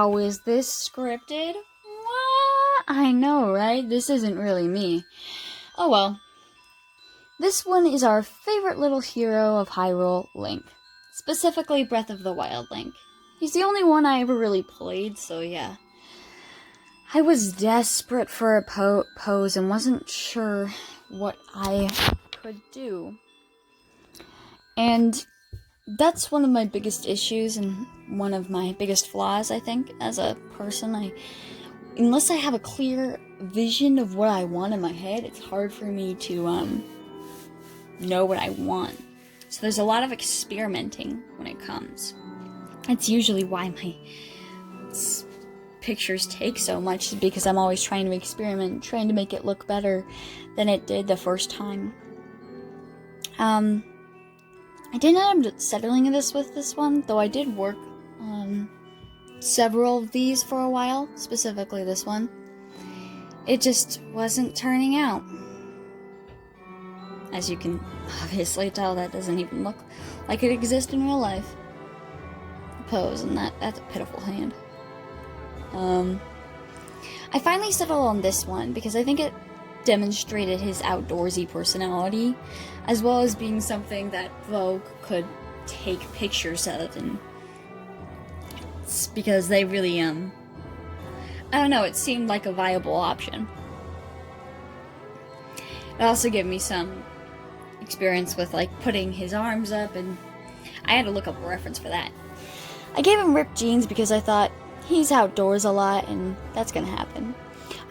How is this scripted? What? I know, right? This isn't really me. Oh well. This one is our favorite little hero of Hyrule, Link. Specifically Breath of the Wild Link. He's the only one I ever really played, so yeah. I was desperate for a pose and wasn't sure what I could do. And that's one of my biggest issues and one of my biggest flaws, I think, as a person. Unless I have a clear vision of what I want in my head, it's hard for me to know what I want. So there's a lot of experimenting when it comes. That's usually why my pictures take so much, because I'm always trying to experiment, trying to make it look better than it did the first time. I didn't end up settling with this one, though I did work on several of these for a while, specifically this one. It just wasn't turning out. As you can obviously tell, that doesn't even look like it exists in real life. The pose, and that's a pitiful hand. I finally settled on this one because I think it demonstrated his outdoorsy personality, as well as being something that Vogue could take pictures of, and it's because they really, I don't know, it seemed like a viable option. It also gave me some experience with, like, putting his arms up, and I had to look up a reference for that. I gave him ripped jeans because I thought he's outdoors a lot, and that's gonna happen.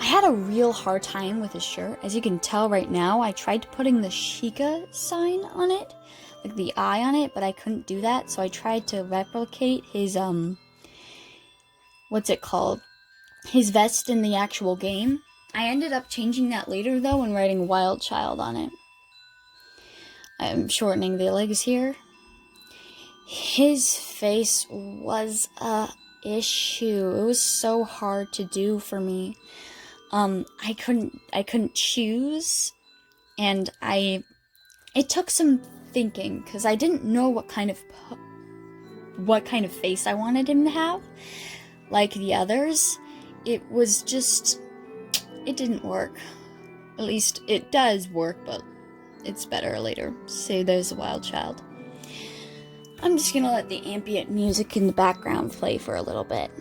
I had a real hard time with his shirt. As you can tell right now, I tried putting the Sheikah sign on it, like the eye on it, but I couldn't do that, so I tried to replicate his, what's it called? His vest in the actual game. I ended up changing that later, though, and writing Wild Child on it. I'm shortening the legs here. His face was a issue. It was so hard to do for me. I couldn't choose, and it took some thinking, because I didn't know what kind of face I wanted him to have. Like the others, it didn't work. At least it does work, but it's better later. Say there's a Wild Child. I'm just gonna let the ambient music in the background play for a little bit.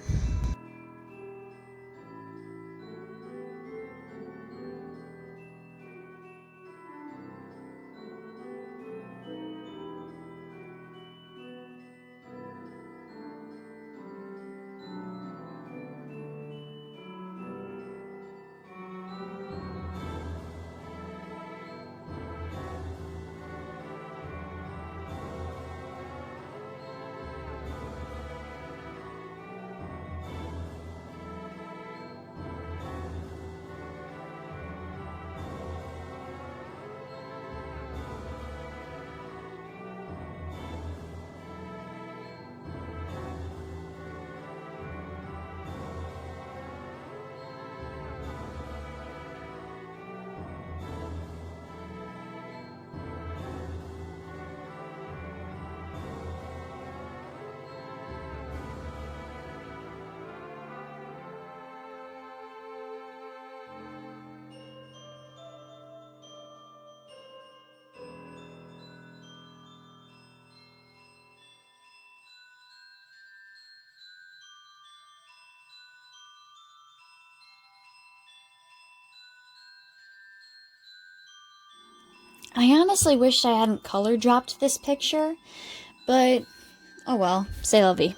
I honestly wished I hadn't color dropped this picture, but oh well, c'est la vie.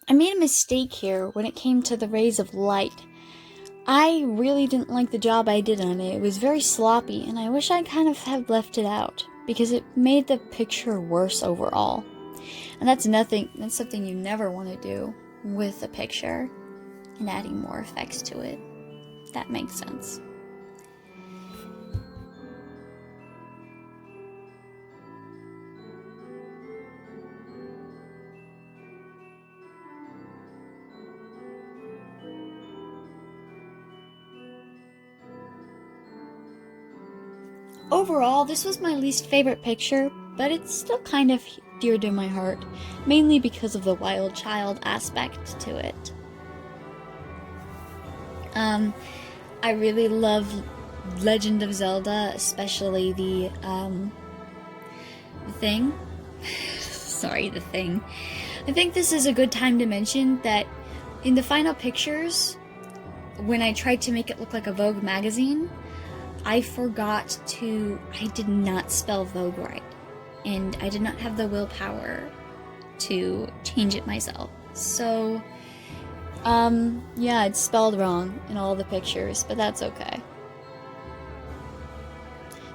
I made a mistake here when it came to the rays of light. I really didn't like the job I did on it. It was very sloppy, and I wish I kind of had left it out, because it made the picture worse overall. And that's something you never want to do with a picture, and adding more effects to it. That makes sense. Overall, this was my least favorite picture, but it's still kind of dear to my heart, mainly because of the wild child aspect to it. I really love Legend of Zelda, especially the thing. Sorry, the thing. I think this is a good time to mention that in the final pictures, when I tried to make it look like a Vogue magazine, I did not spell Vogue right, and I did not have the willpower to change it myself. So, yeah, it's spelled wrong in all the pictures, but that's okay.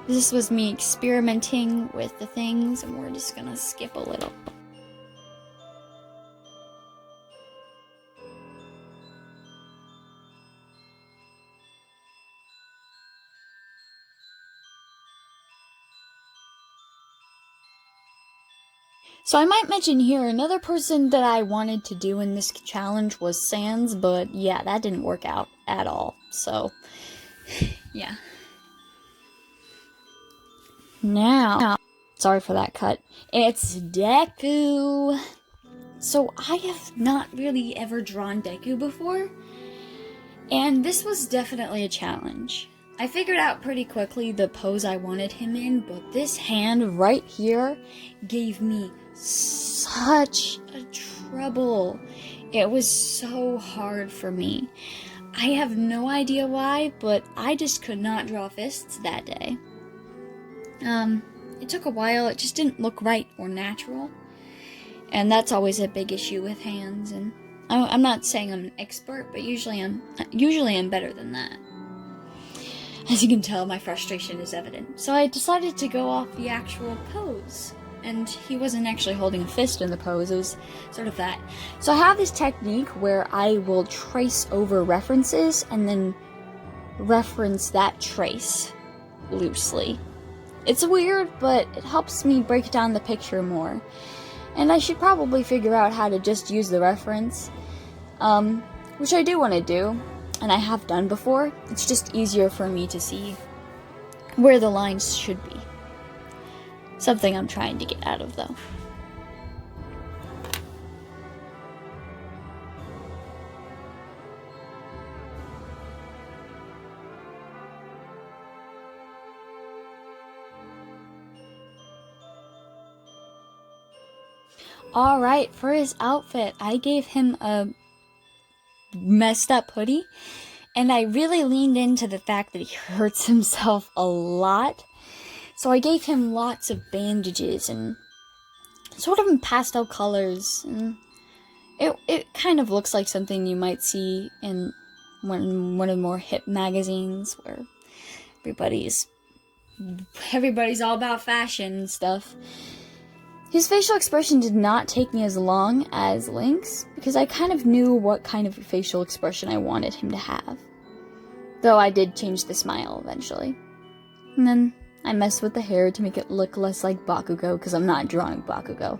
This was me experimenting with the things, and we're just gonna skip a little. So I might mention here, another person that I wanted to do in this challenge was Sans, but yeah, that didn't work out at all, so yeah. Now, sorry for that cut, it's Deku! So I have not really ever drawn Deku before, and this was definitely a challenge. I figured out pretty quickly the pose I wanted him in, but this hand right here gave me such a trouble. It was so hard for me. I have no idea why, but I just could not draw fists that day. It took a while, it just didn't look right or natural. And that's always a big issue with hands, and I'm not saying I'm an expert, but usually I'm better than that. As you can tell, my frustration is evident. So I decided to go off the actual pose. And he wasn't actually holding a fist in the pose, it was sort of that. So I have this technique where I will trace over references and then reference that trace loosely. It's weird, but it helps me break down the picture more. And I should probably figure out how to just use the reference, which I do want to do, and I have done before. It's just easier for me to see where the lines should be. Something I'm trying to get out of, though. Alright, for his outfit, I gave him a messed up hoodie, and I really leaned into the fact that he hurts himself a lot. So I gave him lots of bandages and sort of in pastel colors, and it kind of looks like something you might see in one of the more hip magazines where everybody's all about fashion and stuff. His facial expression did not take me as long as Link's, because I kind of knew what kind of facial expression I wanted him to have. Though I did change the smile eventually. And then I messed with the hair to make it look less like Bakugo, because I'm not drawing Bakugo.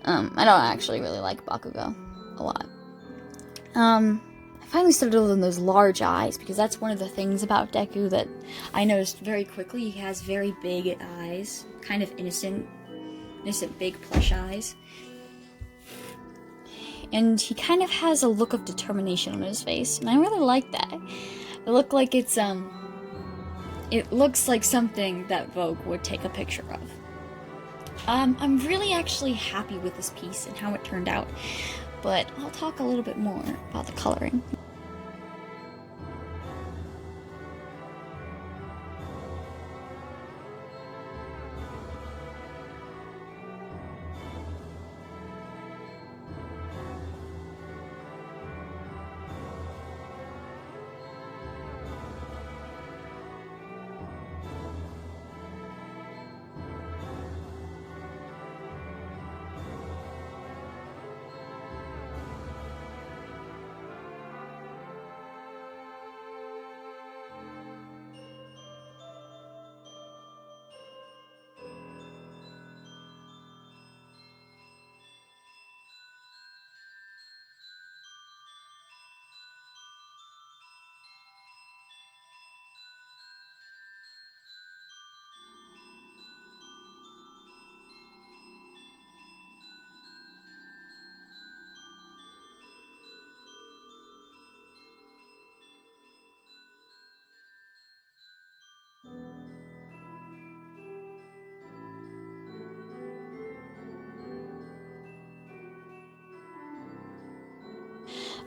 I don't actually really like Bakugo a lot. I finally started doing those large eyes, because that's one of the things about Deku that I noticed very quickly. He has very big eyes, kind of innocent big plush eyes. And he kind of has a look of determination on his face, and I really like that. It looks like something that Vogue would take a picture of. I'm really actually happy with this piece and how it turned out, but I'll talk a little bit more about the coloring.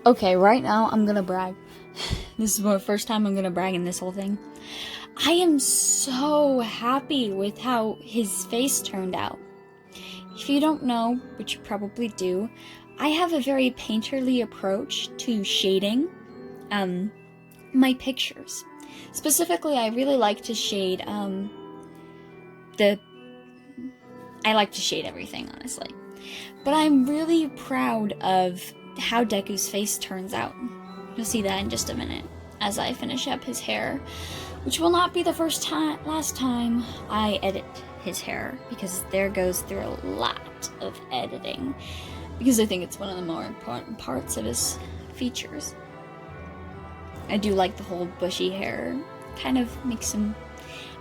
Okay, right now I'm gonna brag. This is the first time I'm gonna brag in this whole thing. I am so happy with how his face turned out. If you don't know, which you probably do, I have a very painterly approach to shading my pictures. Specifically, I really like to shade I like to shade everything, honestly. But I'm really proud of how Deku's face turns out. You'll see that in just a minute as I finish up his hair, which will not be the last time I edit his hair, because there goes through a lot of editing, because I think it's one of the more important parts of his features. I do like the whole bushy hair. Kind of makes him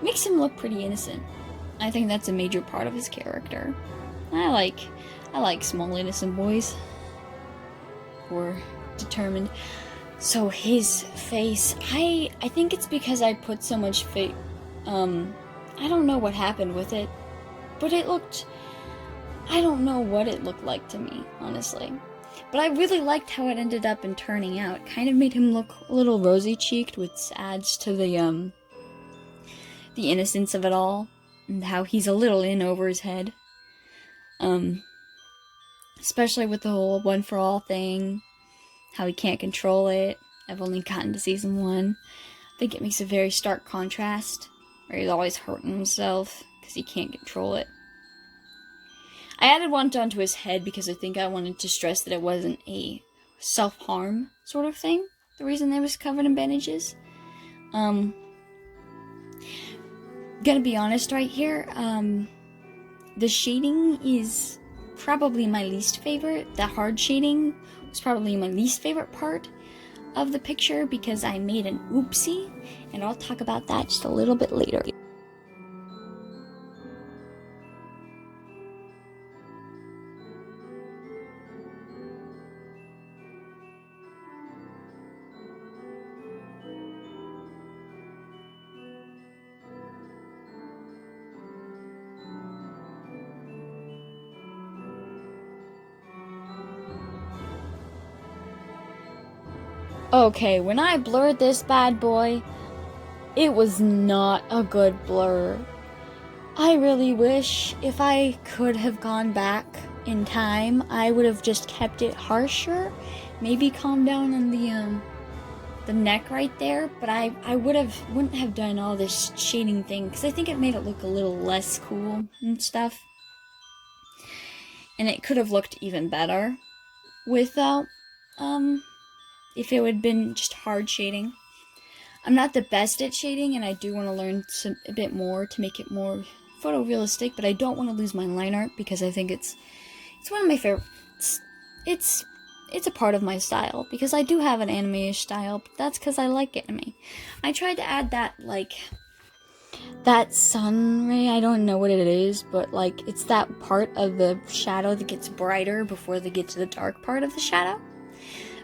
look pretty innocent. I think that's a major part of his character. I like small innocent boys who are determined. So his face, I think it's because I put so much I don't know what happened with it, but I don't know what it looked like to me, honestly. But I really liked how it ended up in turning out. It kind of made him look a little rosy-cheeked, which adds to the innocence of it all, and how he's a little in over his head. Especially with the whole one for all thing, how he can't control it. I've only gotten to season 1. I think it makes a very stark contrast, where he's always hurting himself because he can't control it. I added one onto his head because I think I wanted to stress that it wasn't a self-harm sort of thing, the reason it was covered in bandages. Gonna be honest right here, the shading is probably my least favorite. The hard shading was probably my least favorite part of the picture because I made an oopsie, and I'll talk about that just a little bit later. Okay, when I blurred this bad boy, it was not a good blur. I really wish if I could have gone back in time, I would have just kept it harsher, maybe calm down on the neck right there, but I wouldn't have done all this shading thing, because I think it made it look a little less cool and stuff. And it could have looked even better without, if it had been just hard shading. I'm not the best at shading, and I do want to learn a bit more to make it more photorealistic, but I don't want to lose my line art because I think it's one of my favorites. It's a part of my style, because I do have an anime-ish style, but that's because I like anime. I tried to add that sun ray, I don't know what it is, but like it's that part of the shadow that gets brighter before they get to the dark part of the shadow.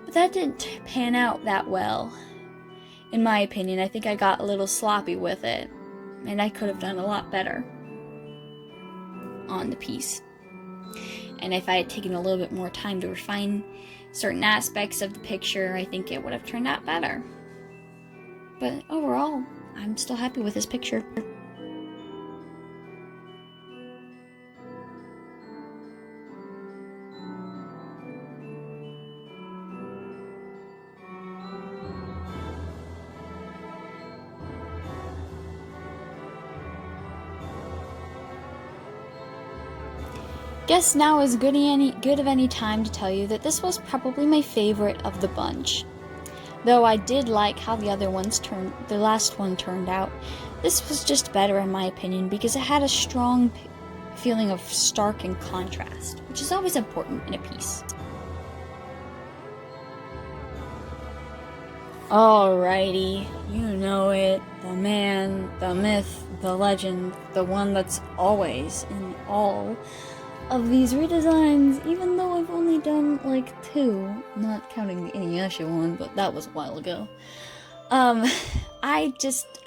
But that didn't pan out that well, in my opinion. I think I got a little sloppy with it, and I could have done a lot better on the piece. And if I had taken a little bit more time to refine certain aspects of the picture, I think it would have turned out better. But overall, I'm still happy with this picture. Guess now is good of any time to tell you that this was probably my favorite of the bunch. Though I did like how the last one turned out, this was just better in my opinion because it had a strong feeling of stark and contrast, which is always important in a piece. Alrighty, you know it, the man, the myth, the legend, the one that's always in all of these redesigns, even though I've only done like 2, not counting the Inuyasha one, but that was a while ago. I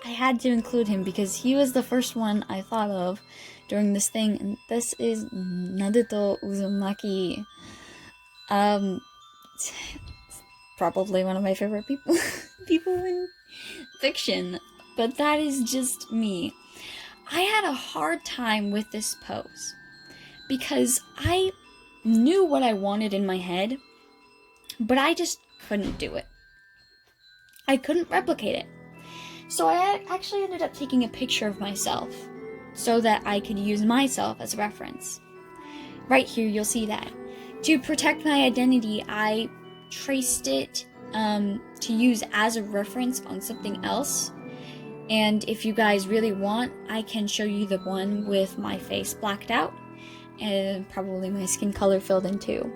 had to include him because he was the first one I thought of during this thing, and this is Naruto Uzumaki. probably one of my favorite people people in fiction, but that is just me. I had a hard time with this pose because I knew what I wanted in my head, but I just couldn't do it. I couldn't replicate it. So I actually ended up taking a picture of myself so that I could use myself as a reference. Right here, you'll see that. To protect my identity, I traced it to use as a reference on something else. And if you guys really want, I can show you the one with my face blacked out and probably my skin color filled in too.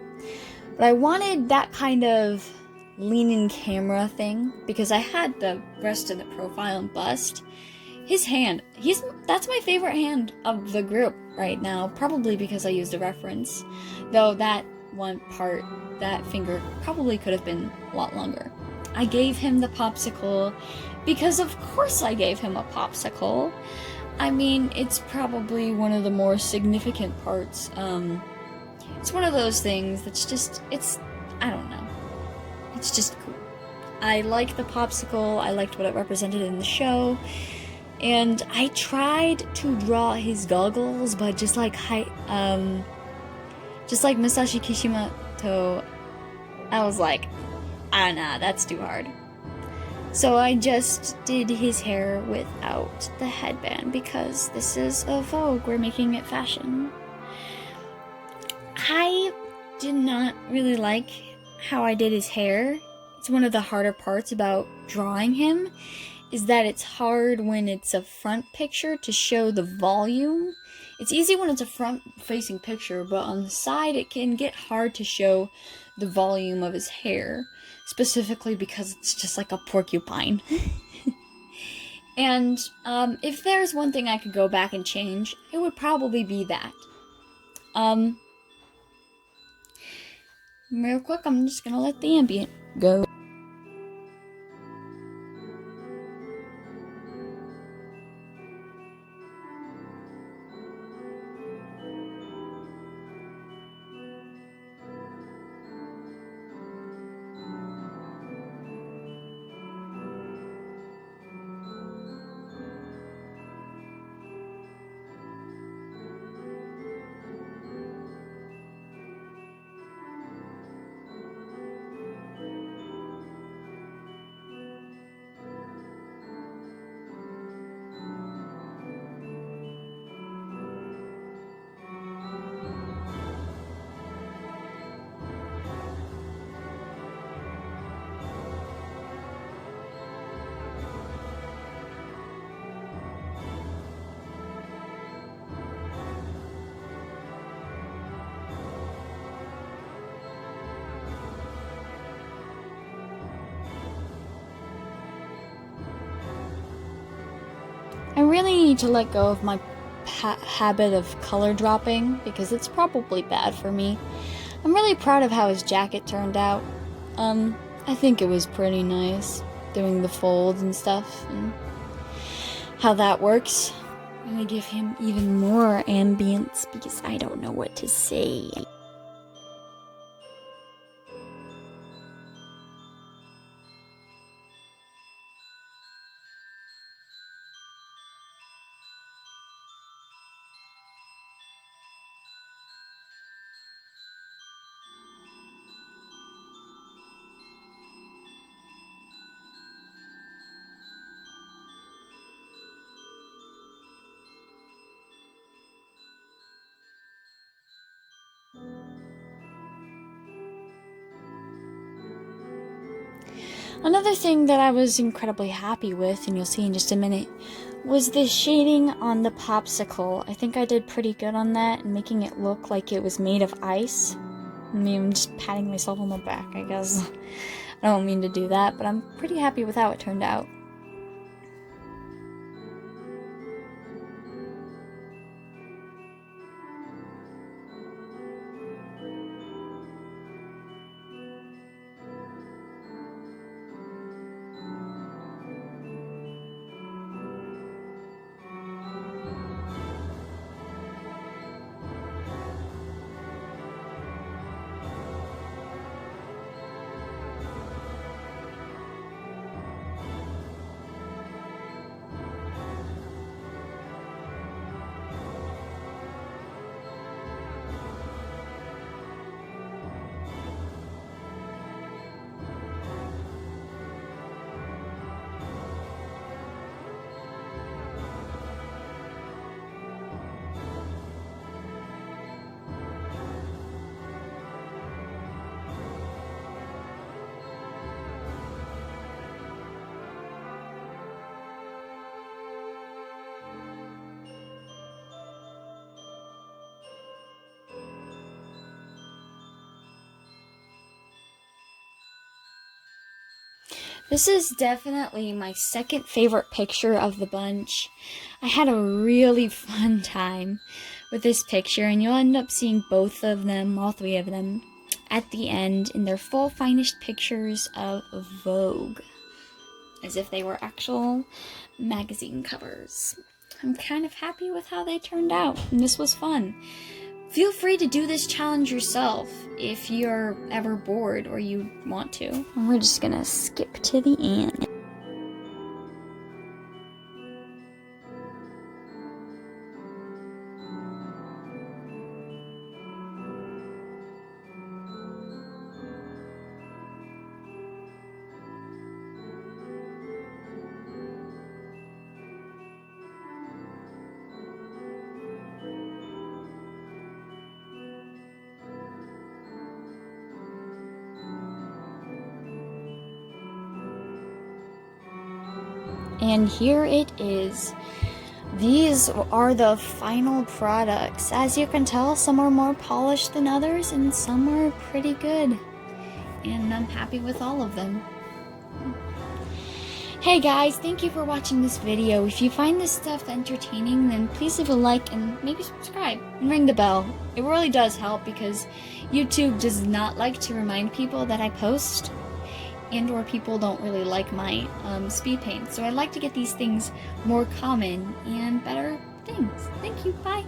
But I wanted that kind of lean-in camera thing because I had the rest of the profile and bust. His hand, that's my favorite hand of the group right now, probably because I used a reference. Though that one part, that finger probably could have been a lot longer. I gave him the popsicle because of course I gave him a popsicle. I mean, it's probably one of the more significant parts. It's one of those things that's just, I don't know. It's just cool. I like the popsicle, I liked what it represented in the show, and I tried to draw his goggles, but just like Masashi Kishimoto, I was like, nah, that's too hard. So I just did his hair without the headband because this is a Vogue, we're making it fashion. I did not really like how I did his hair. It's one of the harder parts about drawing him, is that it's hard when it's a front picture to show the volume. It's easy when it's a front-facing picture, but on the side it can get hard to show the volume of his hair, specifically because it's just like a porcupine. And if there's one thing I could go back and change, it would probably be that. Real quick, I'm just gonna let the ambient go. I really need to let go of my habit of color dropping because it's probably bad for me. I'm really proud of how his jacket turned out. I think it was pretty nice doing the folds and stuff and how that works. I'm gonna give him even more ambience because I don't know what to say. Another thing that I was incredibly happy with, and you'll see in just a minute, was the shading on the popsicle. I think I did pretty good on that and making it look like it was made of ice. I mean, I'm just patting myself on the back, I guess. I don't mean to do that, but I'm pretty happy with how it turned out. This is definitely my second favorite picture of the bunch. I had a really fun time with this picture, and you'll end up seeing both of them, all three of them, at the end in their full finished pictures of Vogue, as if they were actual magazine covers. I'm kind of happy with how they turned out, and this was fun. Feel free to do this challenge yourself if you're ever bored or you want to. And we're just gonna skip to the end. And here it is. These are the final products. As you can tell, some are more polished than others, and some are pretty good. And I'm happy with all of them. Hey guys, thank you for watching this video. If you find this stuff entertaining, then please leave a like and maybe subscribe and ring the bell. It really does help because YouTube does not like to remind people that I post, and or people don't really like my speed paint. So I'd like to get these things more common and better things. Thank you, bye!